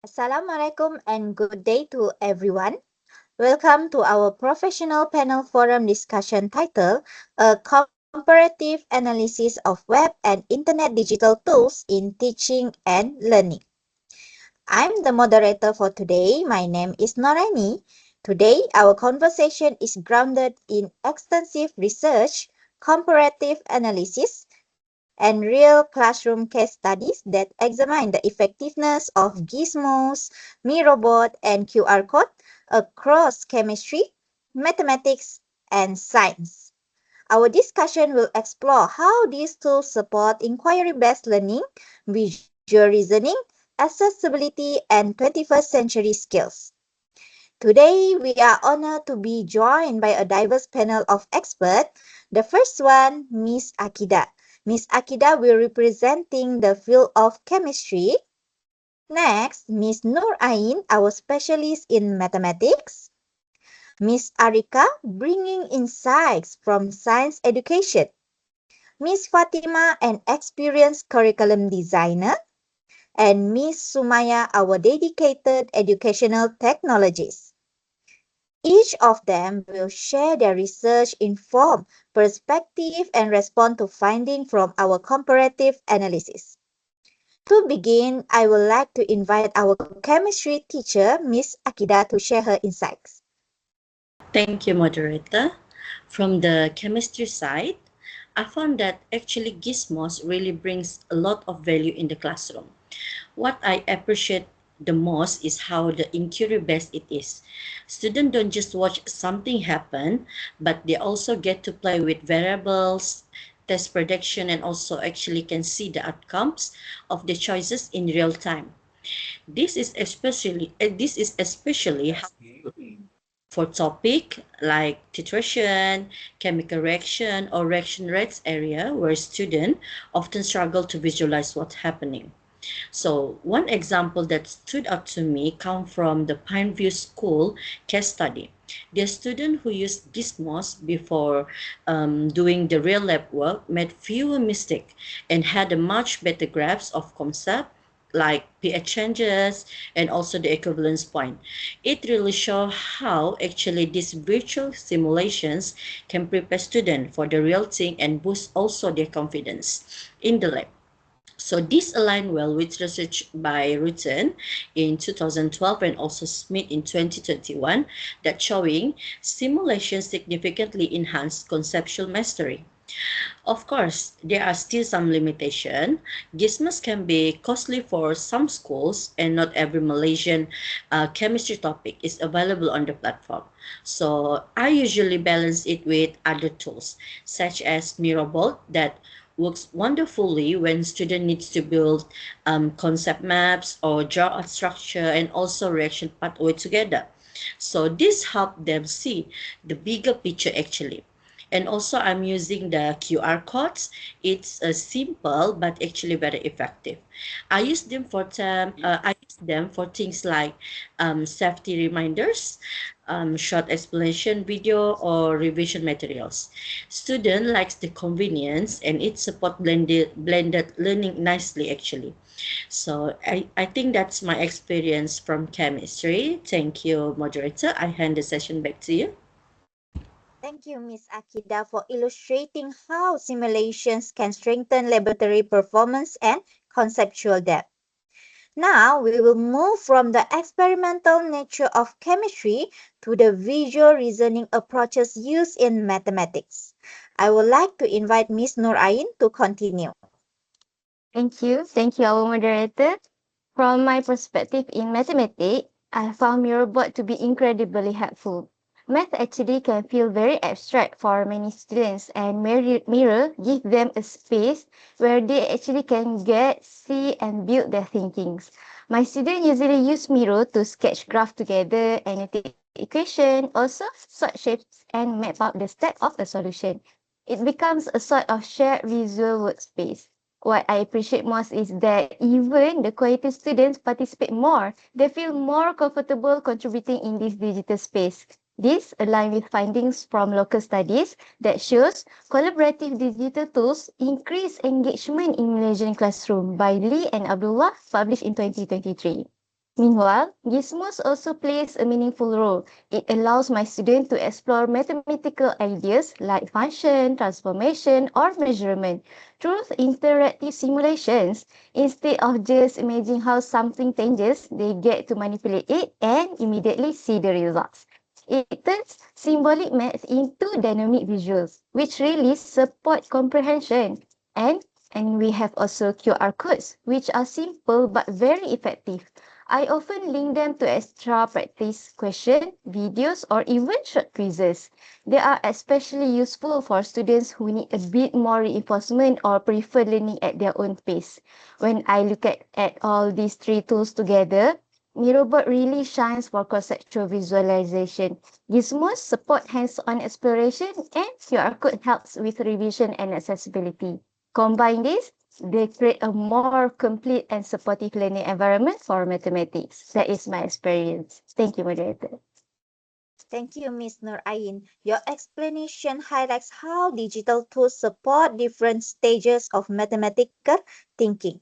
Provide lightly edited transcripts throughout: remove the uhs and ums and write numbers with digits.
Assalamualaikum and good day to everyone. Welcome to our professional panel forum discussion titled A Comparative Analysis of Web and Internet Digital Tools in Teaching and Learning. I'm the moderator for today. My name is Nurain. Today, our conversation is grounded in extensive research, comparative analysis, and real classroom case studies that examine the effectiveness of gizmos, Mi Robot, and QR code across chemistry, mathematics, and science. Our discussion will explore how these tools support inquiry-based learning, visual reasoning, accessibility, and 21st century skills. Today, we are honored to be joined by a diverse panel of experts. The first one, Miss Akida. Miss Akida will representing the field of chemistry. Next, Miss Nurain, our specialist in mathematics. Miss ARIQAH, bringing insights from science education. Miss Fatima, an experienced curriculum designer. And Miss SUMAIYAH, our dedicated educational technologist. Each of them will share their research-informed perspective and respond to findings from our comparative analysis. To begin, I would like to invite our chemistry teacher, Miss Akida, to share her insights. Thank you, moderator. From the chemistry side, I found that actually gizmos really brings a lot of value in the classroom. What I appreciate the most is how the inquiry based it is. Students don't just watch something happen, but they also get to play with variables, test prediction, and also actually can see the outcomes of the choices in real time. This is especially for topic like titration, chemical reaction, or reaction rates area where students often struggle to visualize what's happening. So one example that stood out to me come from the Pineview School case study. The student who used gizmos before doing the real lab work made fewer mistakes and had a much better grasp of concept like pH changes and also the equivalence point. It really shows how actually these virtual simulations can prepare students for the real thing and boost also their confidence in the lab. So this aligned well with research by Rutten in 2012 and also Smith in 2021 that showing simulation significantly enhanced conceptual mastery. Of course, there are still some limitations. Gizmos can be costly for some schools and not every Malaysian chemistry topic is available on the platform. So I usually balance it with other tools such as Mirabot that works wonderfully when student needs to build concept maps or draw a structure and also reaction pathway together. So this help them see the bigger picture actually. And also I'm using the QR codes. It's simple but actually very effective. I use them for things like safety reminders, short explanation video, or revision materials. Student likes the convenience and it support blended learning nicely actually. So I think that's my experience from chemistry. Thank you, moderator. I hand the session back to you. Thank you, Miss Akida, for illustrating how simulations can strengthen laboratory performance and conceptual depth. Now, we will move from the experimental nature of chemistry to the visual reasoning approaches used in mathematics. I would like to invite Miss Nurain to continue. Thank you. Thank you, our moderator. From my perspective in mathematics, I found Mirrorbot to be incredibly helpful. Math actually can feel very abstract for many students, and Mirror give them a space where they actually can get, see, and build their thinkings. My students usually use Mirror to sketch graph together, annotate equation, also sort shapes, and map out the step of a solution. It becomes a sort of shared visual workspace. What I appreciate most is that even the quieter students participate more. They feel more comfortable contributing in this digital space. This aligns with findings from local studies that shows collaborative digital tools increase engagement in Malaysian classroom by Lee and Abdullah, published in 2023. Meanwhile, Gizmos also plays a meaningful role. It allows my students to explore mathematical ideas like function, transformation, or measurement through interactive simulations. Instead of just imagining how something changes, they get to manipulate it and immediately see the results. It turns symbolic math into dynamic visuals, which really support comprehension. And and we have also QR codes, which are simple but very effective. I often link them to extra practice questions, videos, or even short quizzes. They are especially useful for students who need a bit more reinforcement or prefer learning at their own pace. When I look at all these three tools together, Mirobot really shines for conceptual visualization. Gizmos support hands-on exploration, and QR code helps with revision and accessibility. Combine this, they create a more complete and supportive learning environment for mathematics. That is my experience. Thank you, moderator. Thank you, Ms. Nurain. Your explanation highlights how digital tools support different stages of mathematical thinking.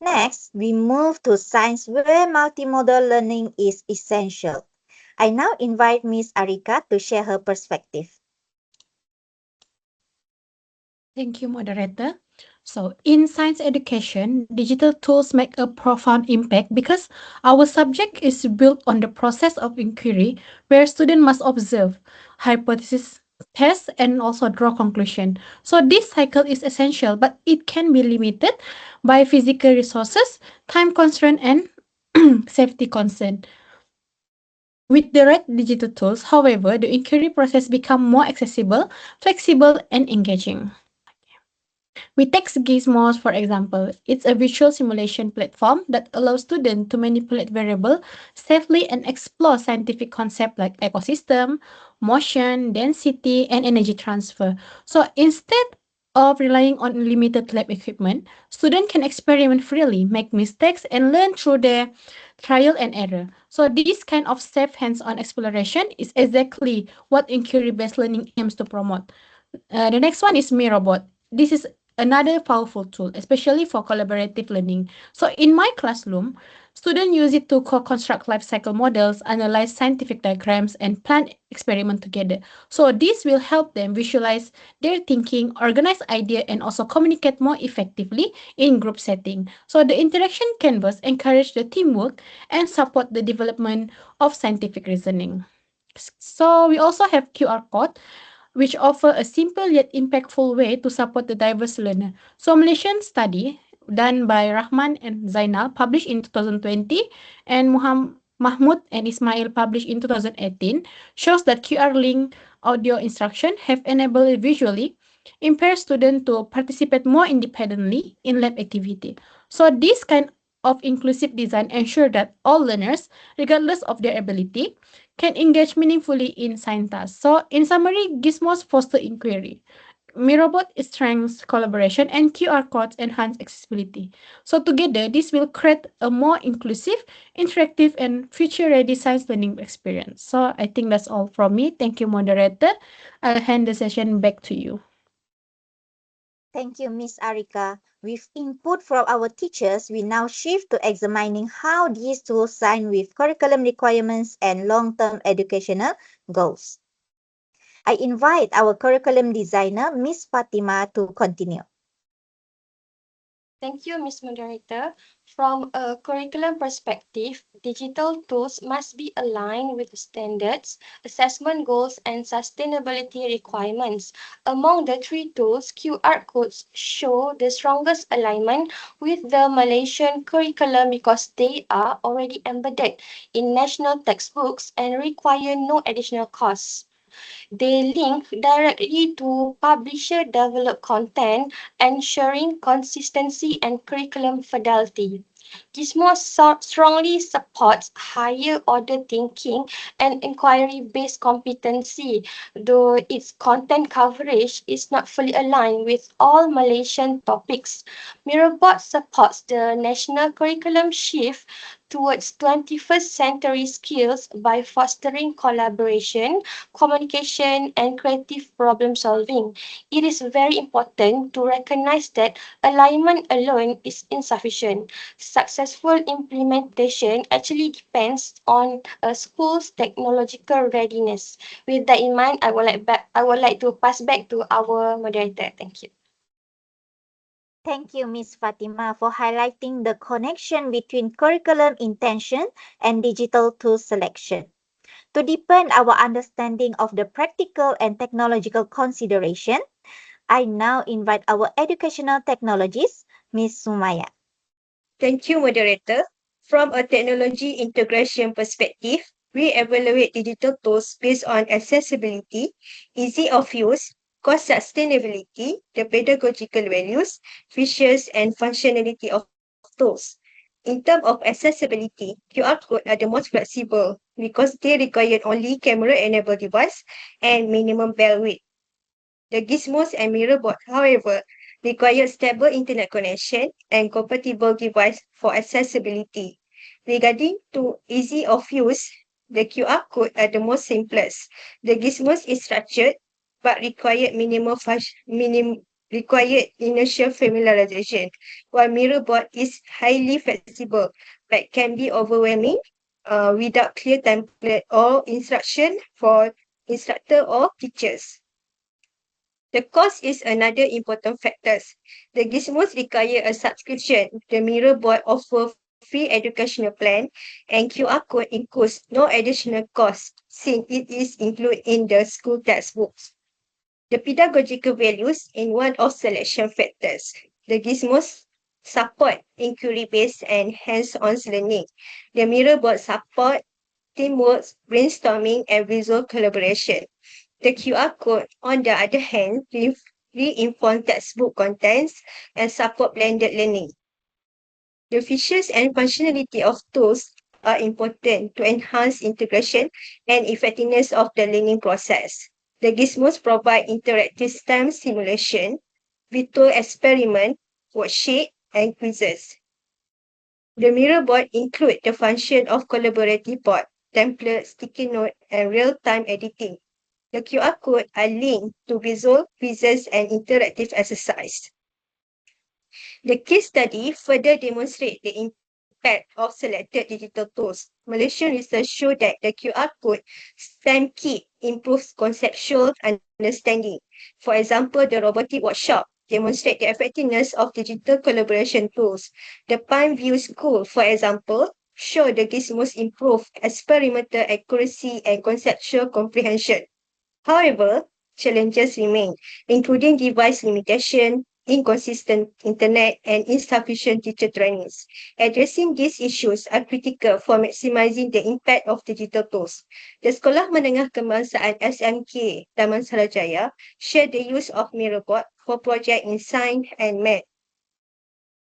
Next, we move to science where multimodal learning is essential. I now invite Ms. ARIQAH to share her perspective. Thank you, moderator. So, in science education, digital tools make a profound impact because our subject is built on the process of inquiry, where students must observe, hypothesis test, and also draw conclusion. So, this cycle is essential, but it can be limited by physical resources, time constraint, and safety concern. With the right digital tools, however, the inquiry process becomes more accessible, flexible, and engaging. We take Gizmos, for example. It's a visual simulation platform that allows students to manipulate variables safely and explore scientific concepts like ecosystem, motion, density, and energy transfer. So instead of relying on limited lab equipment, students can experiment freely, make mistakes, and learn through their trial and error. So this kind of safe hands-on exploration is exactly what inquiry-based learning aims to promote. The next one is MiRobot. This is another powerful tool, especially for collaborative learning. So in my classroom, students use it to co-construct life cycle models, analyze scientific diagrams, and plan experiment together. So this will help them visualize their thinking, organize idea, and also communicate more effectively in group setting. So the interaction canvas encourage the teamwork and support the development of scientific reasoning. So we also have QR code which offer a simple yet impactful way to support the diverse learner. So Malaysian study done by Rahman and Zainal published in 2020 and Mahmud and Ismail published in 2018 shows that QR link audio instruction have enabled visually impaired students to participate more independently in lab activity. So this kind of inclusive design ensure that all learners, regardless of their ability, can engage meaningfully in science tasks. So, in summary, Gizmos foster inquiry. Mirobot strengthens collaboration and QR codes enhance accessibility. So together, this will create a more inclusive, interactive, and future-ready science learning experience. So I think that's all from me. Thank you, moderator. I'll hand the session back to you. Thank you, Ms. ARIQAH. With input from our teachers, we now shift to examining how these tools sign with curriculum requirements and long-term educational goals. I invite our curriculum designer, Ms. Fatima, to continue. Thank you, Ms. Moderator. From a curriculum perspective, digital tools must be aligned with standards, assessment goals, and sustainability requirements. Among the three tools, QR codes show the strongest alignment with the Malaysian curriculum because they are already embedded in national textbooks and require no additional costs. They link directly to publisher developed content, ensuring consistency and curriculum fidelity. Gizmo strongly supports higher order thinking and inquiry based competency, though its content coverage is not fully aligned with all Malaysian topics. Mirabot supports the national curriculum shift towards 21st century skills by fostering collaboration, communication, and creative problem solving. It is very important to recognize that alignment alone is insufficient. Successful implementation actually depends on a school's technological readiness. With that in mind, I would like to pass back to our moderator. Thank you. Thank you, Ms. Fatima, for highlighting the connection between curriculum intention and digital tool selection. To deepen our understanding of the practical and technological consideration, I now invite our educational technologist, Ms. Sumaiyyah. Thank you, moderator. From a technology integration perspective, we evaluate digital tools based on accessibility, easy of use, cost sustainability, the pedagogical values, features, and functionality of tools. In terms of accessibility, QR code are the most flexible because they require only camera-enabled device and minimum bandwidth. The gizmos and mirror board, however, require stable internet connection and compatible device for accessibility. Regarding to easy of use, the QR code are the most simplest. The gizmos is structured but required initial familiarization, while mirror board is highly flexible but can be overwhelming without clear template or instruction for instructor or teachers. The cost is another important factor. The gizmos require a subscription. The mirror board offer free educational plan and QR code includes no additional cost since it is included in the school textbooks. The pedagogical values in one of selection factors. The gizmos support inquiry-based and hands-on learning. The mirror board support teamwork, brainstorming, and visual collaboration. The QR code, on the other hand, reinforce textbook contents and support blended learning. The features and functionality of tools are important to enhance integration and effectiveness of the learning process. The gizmos provide interactive STEM simulation, virtual experiment, worksheet, and quizzes. The mirror board include the function of collaborative board, template, sticky note, and real-time editing. The QR code are linked to visual quizzes and interactive exercise. The case study further demonstrates the impact of selected digital tools. Malaysian research show that the QR code STEM kit improves conceptual understanding. For example, the robotic workshop demonstrate the effectiveness of digital collaboration tools. The Pine View School, for example, show the gizmos improve experimental accuracy and conceptual comprehension. However, challenges remain, including device limitation, inconsistent internet, and insufficient teacher trainings. Addressing these issues are critical for maximizing the impact of digital tools. The Sekolah Menengah Kebangsaan SMK Taman Sarajaya share the use of mirror board for project in science and math.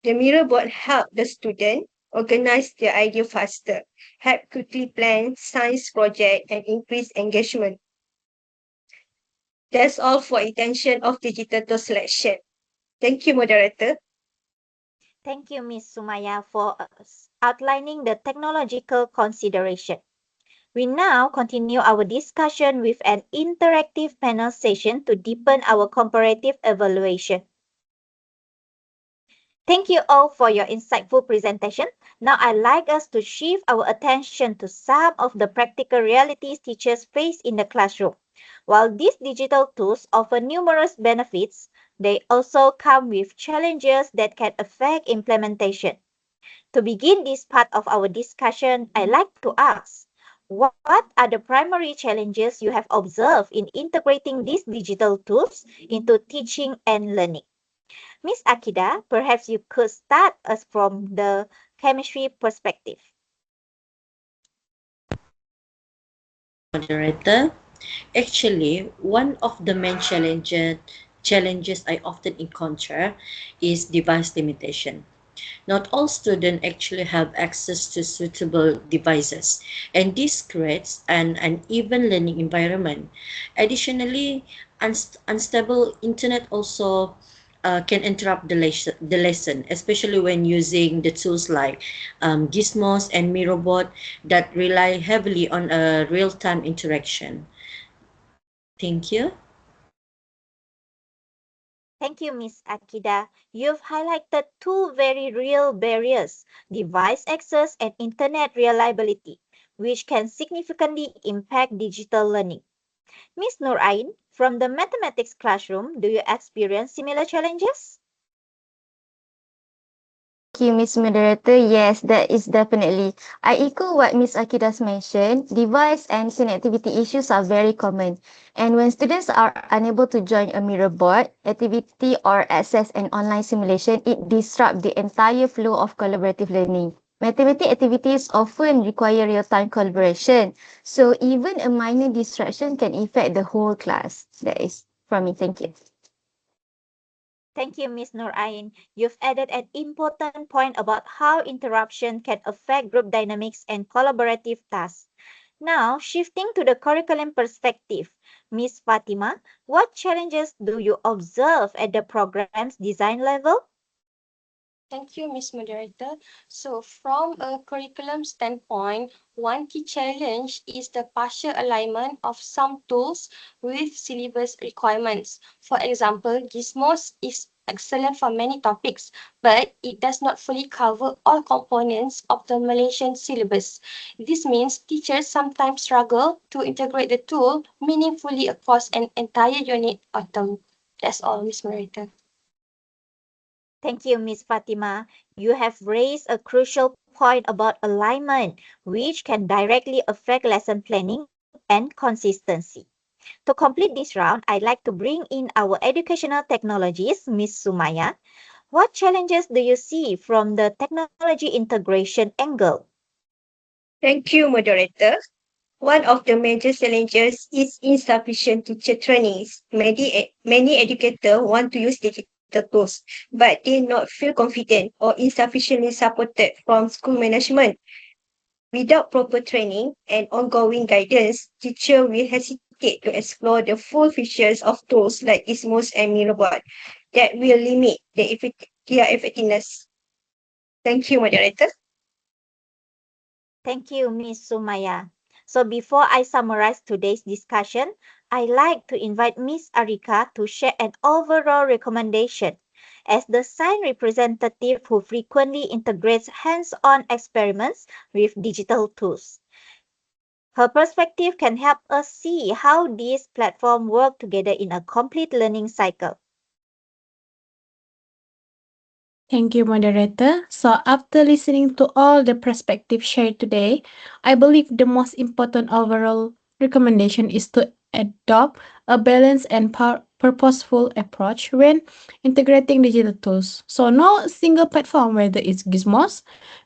The mirror board help the student organize their idea faster, help quickly plan science project, and increase engagement. That's all for intention of digital tool selection. Thank you, moderator. Thank you, Ms. Sumaiyyah, for outlining the technological consideration. We now continue our discussion with an interactive panel session to deepen our comparative evaluation. Thank you all for your insightful presentation. Now I'd like us to shift our attention to some of the practical realities teachers face in the classroom. While these digital tools offer numerous benefits, they also come with challenges that can affect implementation. To begin this part of our discussion, I'd like to ask, what are the primary challenges you have observed in integrating these digital tools into teaching and learning? Ms. Aqidah, perhaps you could start us from the chemistry perspective. Moderator. Actually, one of the main challenges I often encounter is device limitation. Not all students actually have access to suitable devices, and this creates an uneven learning environment. Additionally, unstable internet also can interrupt the lesson, especially when using the tools like gizmos and mirrorbot that rely heavily on a real-time interaction. Thank you. Thank you, Miss Akida. You've highlighted two very real barriers, device access and internet reliability, which can significantly impact digital learning. Miss Nurain, from the mathematics classroom, do you experience similar challenges? Thank you, Miss Moderator. Yes, that is definitely. I echo what Miss Akidas mentioned. Device and connectivity issues are very common. And when students are unable to join a mirror board, activity or access an online simulation, it disrupts the entire flow of collaborative learning. Mathematics activities often require real-time collaboration. So even a minor distraction can affect the whole class. That is from me. Thank you. Thank you, Miss Nurain. You've added an important point about how interruption can affect group dynamics and collaborative tasks. Now, shifting to the curriculum perspective, Miss Fatima, what challenges do you observe at the program's design level? Thank you, Ms. Moderator. So, from a curriculum standpoint, one key challenge is the partial alignment of some tools with syllabus requirements. For example, Gizmos is excellent for many topics, but it does not fully cover all components of the Malaysian syllabus. This means teachers sometimes struggle to integrate the tool meaningfully across an entire unit or term. That's all, Ms. Moderator. Thank you, Miss Fatima. You have raised a crucial point about alignment, which can directly affect lesson planning and consistency. To complete this round, I'd like to bring in our educational technologist, Miss Sumaya. What challenges do you see from the technology integration angle? Thank you, moderator. One of the major challenges is insufficient teacher trainings. Many educators want to use digital tools, but they not feel confident or insufficiently supported from school management. Without proper training and ongoing guidance, teacher will hesitate to explore the full features of tools like Gizmos and Mirrorbot that will limit their effectiveness. Thank you, moderator. Thank you, Miss Sumaya. So before I summarize today's discussion, I'd like to invite Miss ARIQAH to share an overall recommendation. As the science representative who frequently integrates hands-on experiments with digital tools, her perspective can help us see how these platforms work together in a complete learning cycle. Thank you, moderator. So, after listening to all the perspectives shared today, I believe the most important overall recommendation is to adopt a balanced and purposeful approach when integrating digital tools. So, no single platform, whether it's Gizmos,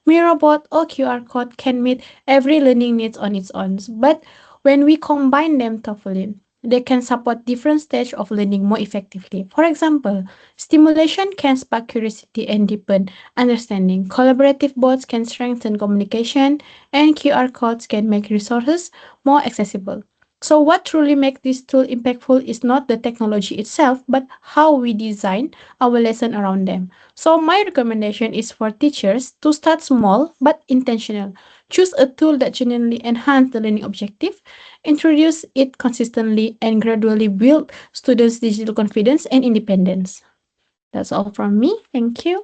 Mirrorbot, or QR code, can meet every learning needs on its own. But when we combine them thoughtfully, they can support different stages of learning more effectively. For example, stimulation can spark curiosity and deepen understanding. Collaborative boards can strengthen communication, and QR codes can make resources more accessible. So, what truly makes this tool impactful is not the technology itself, but how we design our lesson around them. So, my recommendation is for teachers to start small but intentional. Choose a tool that genuinely enhances the learning objective, introduce it consistently, and gradually build students' digital confidence and independence. That's all from me. Thank you.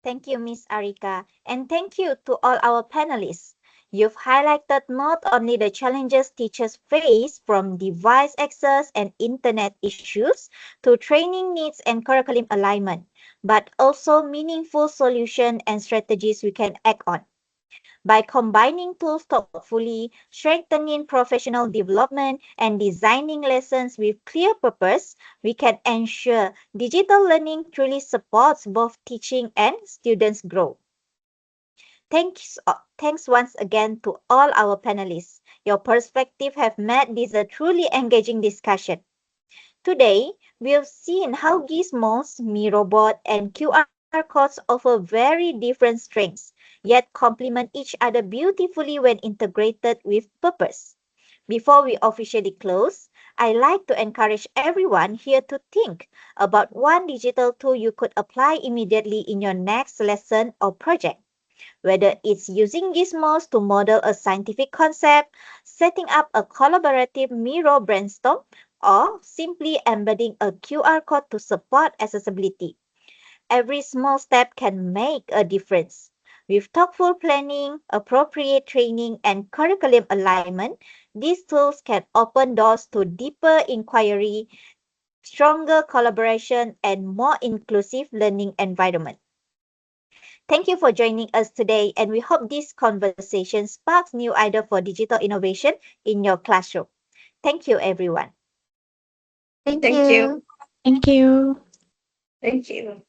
Thank you, Miss ARIQAH, and thank you to all our panelists. You've highlighted not only the challenges teachers face from device access and internet issues to training needs and curriculum alignment, but also meaningful solutions and strategies we can act on. By combining tools thoughtfully, strengthening professional development, and designing lessons with clear purpose, we can ensure digital learning truly supports both teaching and students' growth. Thanks once again to all our panelists. Your perspective have made this a truly engaging discussion. Today, we've seen how gizmos, Mirobot, and QR codes offer very different strengths, yet complement each other beautifully when integrated with purpose. Before we officially close, I like to encourage everyone here to think about one digital tool you could apply immediately in your next lesson or project. Whether it's using gizmos to model a scientific concept, setting up a collaborative Miro brainstorm, or simply embedding a QR code to support accessibility. Every small step can make a difference. With thoughtful planning, appropriate training, and curriculum alignment, these tools can open doors to deeper inquiry, stronger collaboration, and more inclusive learning environment. Thank you for joining us today, and we hope this conversation sparks new ideas for digital innovation in your classroom. Thank you, everyone. Thank Thank you. you. Thank you. Thank you.